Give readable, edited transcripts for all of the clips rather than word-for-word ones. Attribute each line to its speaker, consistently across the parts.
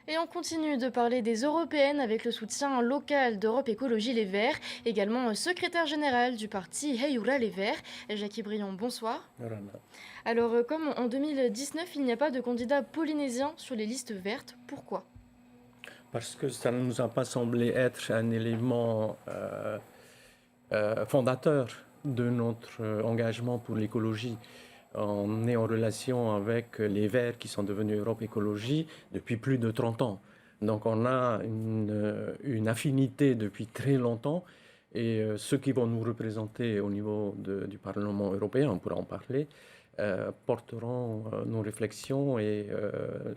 Speaker 1: Et on continue de parler des européennes avec le soutien local d'Europe Écologie Les Verts, également secrétaire général du parti Heyoura Les Verts, Jackie Briand, bonsoir.
Speaker 2: Voilà.
Speaker 1: Alors comme en 2019, il n'y a pas de candidat polynésien sur les listes vertes, pourquoi?
Speaker 2: Parce que ça ne nous a pas semblé être un élément fondateur de notre engagement pour l'écologie. On est en relation avec les Verts qui sont devenus Europe Écologie depuis plus de 30 ans. Donc on a une affinité depuis très longtemps et ceux qui vont nous représenter au niveau du Parlement européen, on pourra en parler, porteront nos réflexions et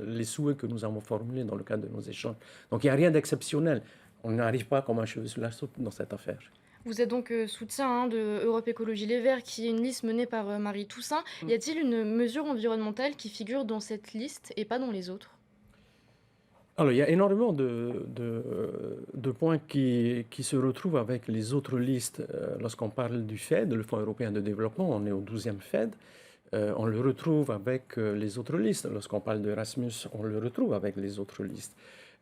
Speaker 2: les souhaits que nous avons formulés dans le cadre de nos échanges. Donc il n'y a rien d'exceptionnel. On n'arrive pas comme un cheveu sur la soupe dans cette affaire.
Speaker 1: Vous êtes donc soutien de Europe Écologie Les Verts, qui est une liste menée par Marie Toussaint. Y a-t-il une mesure environnementale qui figure dans cette liste et pas dans les autres?
Speaker 2: Alors, il y a énormément de points qui se retrouvent avec les autres listes. Lorsqu'on parle du FED, le Fonds européen de développement, on est au 12e FED. On le retrouve avec les autres listes. Lorsqu'on parle d'Erasmus, on le retrouve avec les autres listes.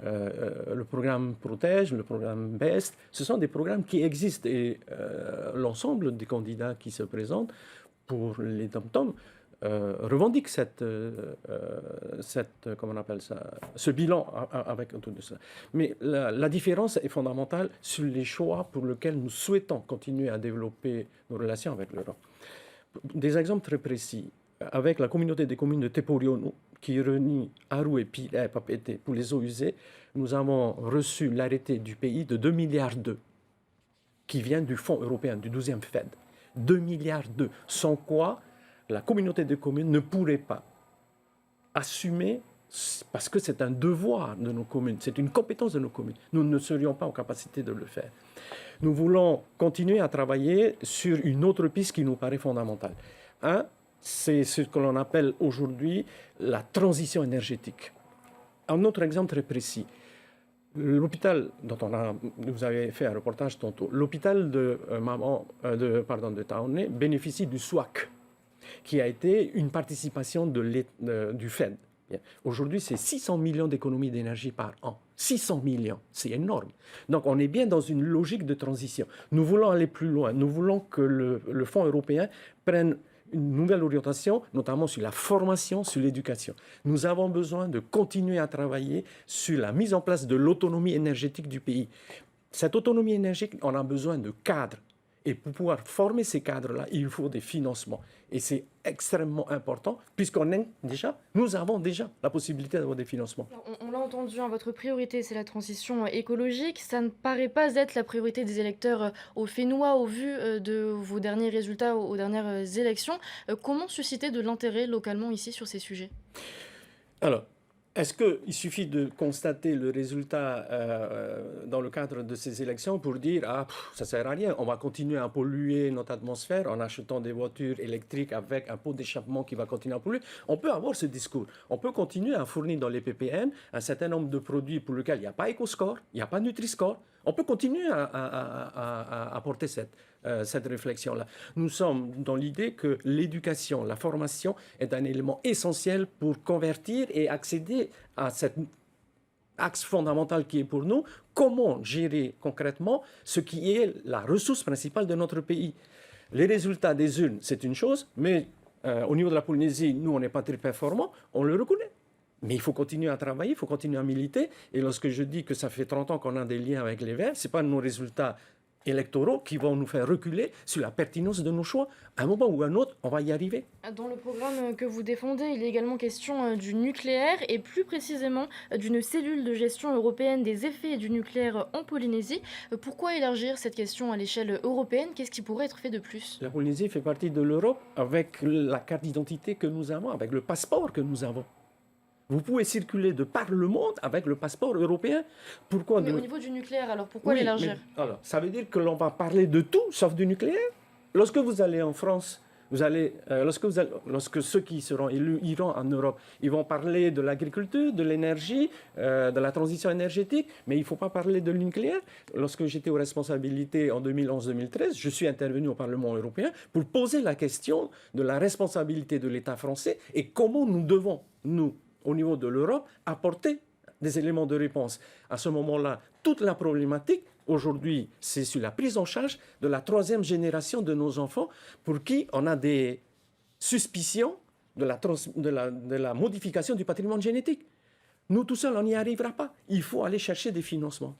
Speaker 2: Le programme Protège, le programme BEST, ce sont des programmes qui existent et l'ensemble des candidats qui se présentent pour les tom-toms revendique comment on appelle ça, ce bilan avec autour de ça. Mais la différence est fondamentale sur les choix pour lesquels nous souhaitons continuer à développer nos relations avec l'Europe. Des exemples très précis. Avec la communauté des communes de Teporiono, qui réunit Aru et Papeete pour les eaux usées, nous avons reçu l'arrêté du pays de 2 milliards d'euros qui vient du Fonds européen, du 12e FED. 2 milliards d'euros, sans quoi la communauté de communes ne pourrait pas assumer, parce que c'est un devoir de nos communes, c'est une compétence de nos communes. Nous ne serions pas en capacité de le faire. Nous voulons continuer à travailler sur une autre piste qui nous paraît fondamentale. Un, c'est ce que l'on appelle aujourd'hui la transition énergétique. Un autre exemple très précis. L'hôpital dont vous avez fait un reportage tantôt, l'hôpital de Taoné bénéficie du SWAC, qui a été une participation du FED. Aujourd'hui, c'est 600 millions d'économies d'énergie par an. 600 millions, c'est énorme. Donc, on est bien dans une logique de transition. Nous voulons aller plus loin. Nous voulons que le Fonds européen prenne une nouvelle orientation, notamment sur la formation, sur l'éducation. Nous avons besoin de continuer à travailler sur la mise en place de l'autonomie énergétique du pays. Cette autonomie énergétique, on a besoin de cadres. Et pour pouvoir former ces cadres-là, il faut des financements. Et c'est extrêmement important, nous avons déjà la possibilité d'avoir des financements.
Speaker 1: On l'a entendu, hein, votre priorité, c'est la transition écologique. Ça ne paraît pas être la priorité des électeurs au Fénois au vu de vos derniers résultats aux dernières élections. Comment susciter de l'intérêt localement ici sur ces sujets?
Speaker 2: Alors, est-ce qu'il suffit de constater le résultat dans le cadre de ces élections pour dire « Ah, ça ne sert à rien, on va continuer à polluer notre atmosphère en achetant des voitures électriques avec un pot d'échappement qui va continuer à polluer ». On peut avoir ce discours. On peut continuer à fournir dans les PPN un certain nombre de produits pour lesquels il n'y a pas EcoScore, il n'y a pas Nutri-Score. On peut continuer à porter cette réflexion-là. Nous sommes dans l'idée que l'éducation, la formation est un élément essentiel pour convertir et accéder à cet axe fondamental qui est pour nous, comment gérer concrètement ce qui est la ressource principale de notre pays. Les résultats des urnes, c'est une chose, mais au niveau de la Polynésie, nous, on n'est pas très performants, on le reconnaît. Mais il faut continuer à travailler, il faut continuer à militer. Et lorsque je dis que ça fait 30 ans qu'on a des liens avec les Verts, ce n'est pas nos résultats électoraux qui vont nous faire reculer sur la pertinence de nos choix. À un moment ou à un autre, on va y arriver.
Speaker 1: Dans le programme que vous défendez, il est également question du nucléaire et plus précisément d'une cellule de gestion européenne des effets du nucléaire en Polynésie. Pourquoi élargir cette question à l'échelle européenne? Qu'est-ce qui pourrait être fait de plus?
Speaker 2: La Polynésie fait partie de l'Europe avec la carte d'identité que nous avons, avec le passeport que nous avons. Vous pouvez circuler de par le monde avec le passeport européen. Pourquoi
Speaker 1: Mais au niveau du nucléaire, alors pourquoi
Speaker 2: Oui,
Speaker 1: l'élargir?
Speaker 2: alors, ça veut dire que l'on va parler de tout sauf du nucléaire. Lorsque vous allez en France, lorsque ceux qui seront élus iront en Europe, ils vont parler de l'agriculture, de l'énergie, de la transition énergétique, mais il ne faut pas parler de nucléaire. Lorsque j'étais aux responsabilités en 2011-2013, je suis intervenu au Parlement européen pour poser la question de la responsabilité de l'État français et comment nous devons, nous, au niveau de l'Europe, apporter des éléments de réponse. À ce moment-là, toute la problématique, aujourd'hui, c'est sur la prise en charge de la troisième génération de nos enfants pour qui on a des suspicions de la modification du patrimoine génétique. Nous, tout seuls, on n'y arrivera pas. Il faut aller chercher des financements.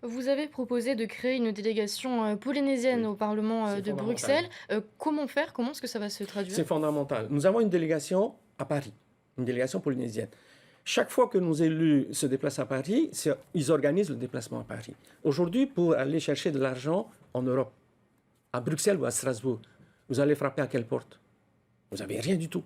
Speaker 1: Vous avez proposé de créer une délégation polynésienne
Speaker 2: Oui,
Speaker 1: au Parlement
Speaker 2: c'est
Speaker 1: de
Speaker 2: fondamental.
Speaker 1: Bruxelles. Comment faire? Comment est-ce que ça va se traduire?
Speaker 2: C'est fondamental. Nous avons une délégation à Paris, une délégation polynésienne. Chaque fois que nos élus se déplacent à Paris, ils organisent le déplacement à Paris. Aujourd'hui, pour aller chercher de l'argent en Europe, à Bruxelles ou à Strasbourg, vous allez frapper à quelle porte? Vous n'avez rien du tout.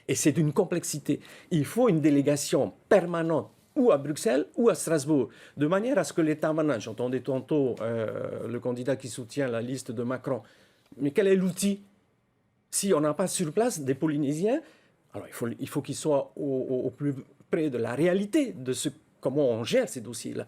Speaker 2: Et c'est d'une complexité. Il faut une délégation permanente ou à Bruxelles ou à Strasbourg, de manière à ce que l'État manage. J'entendais tantôt le candidat qui soutient la liste de Macron. Mais quel est l'outil? Si on n'a pas sur place des Polynésiens, alors il faut qu'ils soient au plus près de la réalité de comment on gère ces dossiers-là.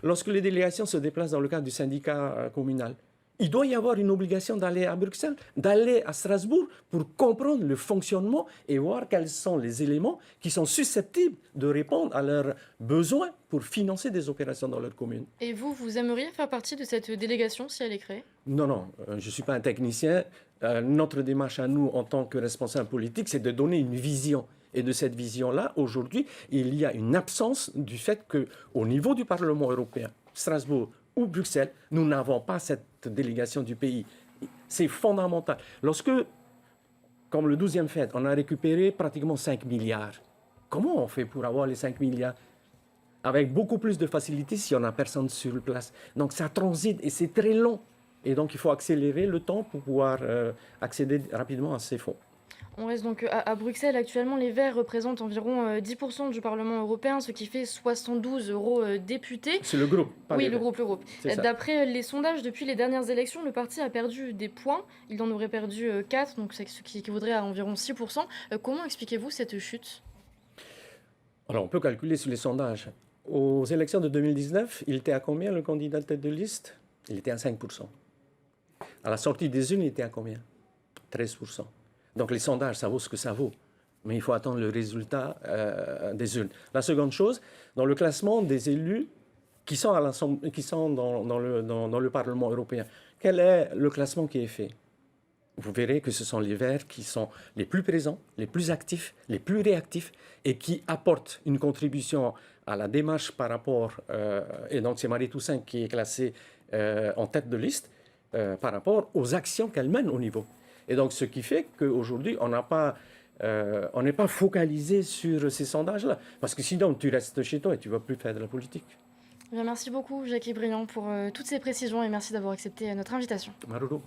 Speaker 2: Lorsque les délégations se déplacent dans le cadre du syndicat communal, il doit y avoir une obligation d'aller à Bruxelles, d'aller à Strasbourg pour comprendre le fonctionnement et voir quels sont les éléments qui sont susceptibles de répondre à leurs besoins pour financer des opérations dans leur commune.
Speaker 1: Et vous, vous aimeriez faire partie de cette délégation si elle est créée?
Speaker 2: Non, non, je ne suis pas un technicien. Notre démarche à nous, en tant que responsables politiques, c'est de donner une vision. Et de cette vision-là, aujourd'hui, il y a une absence du fait qu'au niveau du Parlement européen, Strasbourg ou Bruxelles, nous n'avons pas cette délégation du pays. C'est fondamental. Lorsque, comme le 12e fait, on a récupéré pratiquement 5 milliards, comment on fait pour avoir les 5 milliards? Avec beaucoup plus de facilité si on n'a personne sur place. Donc ça transite et c'est très long. Et donc il faut accélérer le temps pour pouvoir accéder rapidement à ces fonds.
Speaker 1: On reste donc à Bruxelles. Actuellement, les Verts représentent environ 10% du Parlement européen, ce qui fait 72 eurodéputés.
Speaker 2: C'est le groupe, pas
Speaker 1: Oui,
Speaker 2: les
Speaker 1: le
Speaker 2: Verts.
Speaker 1: groupe, le groupe.
Speaker 2: C'est ça.
Speaker 1: D'après les sondages, depuis les dernières élections, le parti a perdu des points. Il en aurait perdu 4, donc c'est ce qui équivaudrait à environ 6%. Comment expliquez-vous cette chute?
Speaker 2: Alors on peut calculer sur les sondages. Aux élections de 2019, il était à combien le candidat tête de liste? Il était à 5%. À la sortie des urnes, il était à combien? 13%. Donc les sondages, ça vaut ce que ça vaut. Mais il faut attendre le résultat des urnes. La seconde chose, dans le classement des élus qui sont dans le Parlement européen, quel est le classement qui est fait? Vous verrez que ce sont les Verts qui sont les plus présents, les plus actifs, les plus réactifs et qui apportent une contribution à la démarche par rapport, et donc c'est Marie Toussaint qui est classée en tête de liste par rapport aux actions qu'elle mène au niveau. Et donc ce qui fait qu'aujourd'hui, on n'est pas focalisé sur ces sondages-là. Parce que sinon, tu restes chez toi et tu ne vas plus faire de la politique.
Speaker 1: Bien, merci beaucoup, Jackie Briand, pour toutes ces précisions et merci d'avoir accepté notre invitation.
Speaker 2: Maruru.